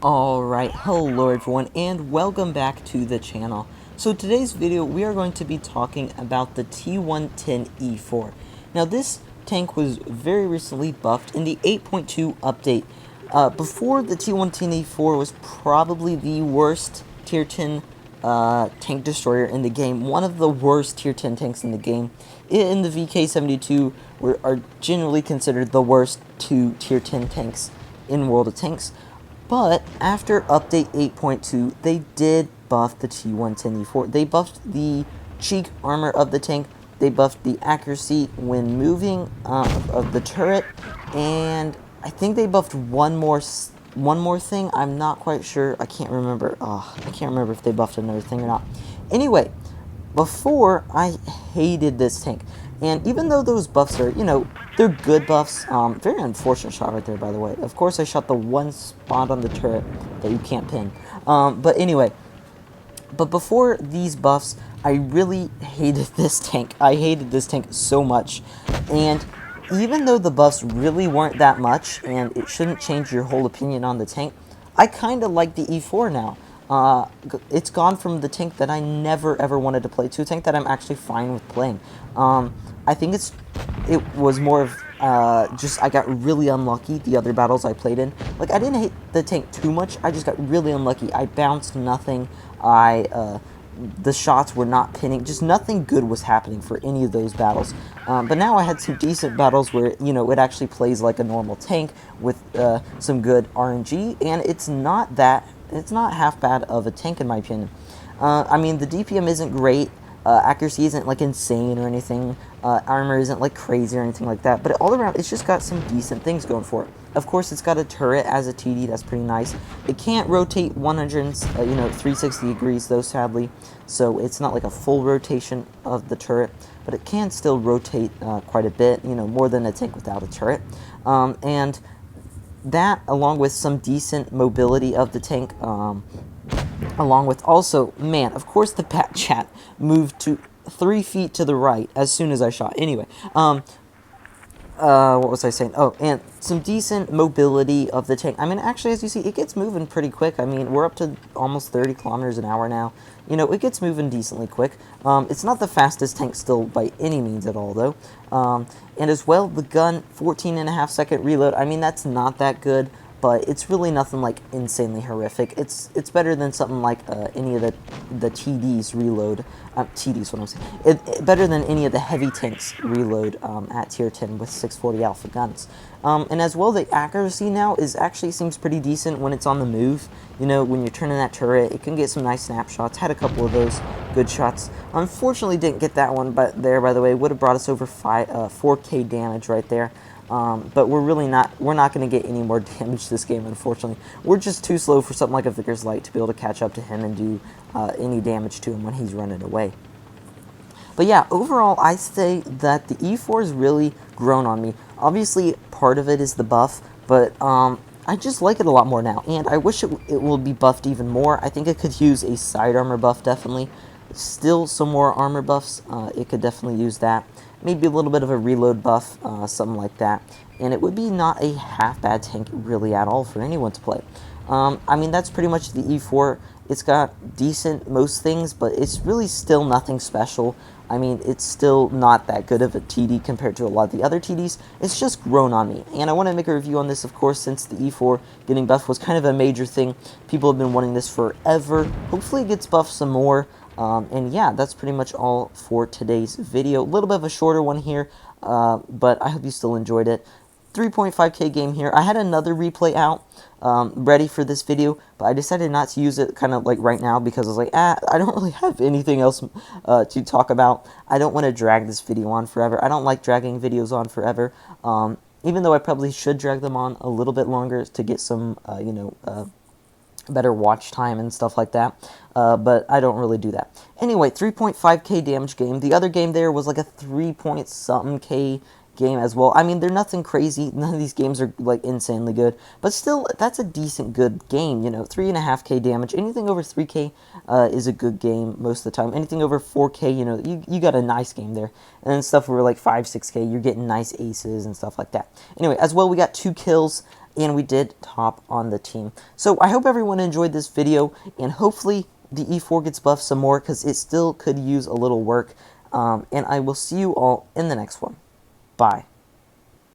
Alright, hello everyone, and welcome back to the channel. So today's video, we are going to be talking about the T110E4. Now this tank was very recently buffed in the 8.2 update. Before, the T110E4 was probably the worst tier 10 tank destroyer in the game. One of the worst tier 10 tanks in the game. It and the VK72 are generally considered the worst two tier 10 tanks in World of Tanks. But after update 8.2, they did buff the T110E4. They buffed the cheek armor of the tank. They buffed the accuracy when moving of the turret, and I think they buffed one more thing. I'm not quite sure. I can't remember. I can't remember if they buffed another thing or not. Anyway, before, I hated this tank. And even though those buffs are, they're good buffs, very unfortunate shot right there, by the way. Of course, I shot the one spot on the turret that you can't pin. But anyway, but before these buffs, I really hated this tank. I hated this tank so much. And even though the buffs really weren't that much, and it shouldn't change your whole opinion on the tank, I kind of like the E4 now. It's gone from the tank that I never ever wanted to play to a tank that I'm actually fine with playing. I think it was more of just I got really unlucky the other battles I played in. Like, I didn't hate the tank too much, I just got really unlucky. I bounced nothing, the shots were not pinning, just nothing good was happening for any of those battles. But now I had some decent battles where, it actually plays like a normal tank with some good RNG, and it's not half bad of a tank in my opinion. I mean, the DPM isn't great, accuracy isn't like insane or anything, armor isn't like crazy or anything like that, but all around it's just got some decent things going for it. Of course, it's got a turret as a TD, that's pretty nice. It can't rotate 360 degrees though, sadly, so it's not like a full rotation of the turret, but it can still rotate quite a bit, more than a tank without a turret. And that, along with some decent mobility of the tank, along with also, man, of course the bat chat moved to 3 feet to the right as soon as I shot. Anyway, what was I saying? Oh, and some decent mobility of the tank. I mean, actually, as you see, it gets moving pretty quick. I mean, we're up to almost 30 kilometers an hour now. It gets moving decently quick. It's not the fastest tank still by any means at all, though. And as well, the gun, 14.5-second reload. I mean, that's not that good, but it's really nothing like insanely horrific. It's better than something like any of the TDs reload. TDs, what I'm saying. Better than any of the heavy tanks reload at tier 10 with 640 alpha guns. And as well, the accuracy now actually seems pretty decent when it's on the move. When you're turning that turret, it can get some nice snapshots. Had a couple of those good shots. Unfortunately, didn't get that one, but there, by the way, would have brought us over 4K damage right there. But we're not going to get any more damage this game, unfortunately. We're just too slow for something like a Vickers Light to be able to catch up to him and do any damage to him when he's running away. But yeah, overall, I say that the E4 has really grown on me. Obviously, part of it is the buff, but I just like it a lot more now, and I wish it will be buffed even more. I think it could use a side armor buff, definitely. Still some more armor buffs, it could definitely use that. Maybe a little bit of a reload buff, something like that. And it would be not a half-bad tank really at all for anyone to play. I mean, that's pretty much the E4. It's got decent most things, but it's really still nothing special. I mean, it's still not that good of a TD compared to a lot of the other TDs. It's just grown on me. And I want to make a review on this, of course, since the E4 getting buffed was kind of a major thing. People have been wanting this forever. Hopefully it gets buffed some more. And yeah, that's pretty much all for today's video. A little bit of a shorter one here, but I hope you still enjoyed it. 3.5K game here. I had another replay out ready for this video, but I decided not to use it kind of like right now because I was like, I don't really have anything else to talk about. I don't want to drag this video on forever. I don't like dragging videos on forever, even though I probably should drag them on a little bit longer to get some, better watch time and stuff like that, but I don't really do that. Anyway, 3.5K damage game. The other game there was like a 3-point-something-K game as well. I mean, they're nothing crazy. None of these games are like insanely good, but still, that's a decent good game. 3.5K damage. Anything over 3K is a good game most of the time. Anything over 4K, you got a nice game there. And then stuff where like 5-6K, you're getting nice aces and stuff like that. Anyway, as well, we got 2 kills. and we did top on the team. So I hope everyone enjoyed this video, and hopefully the E4 gets buffed some more, because it still could use a little work. And I will see you all in the next one. Bye.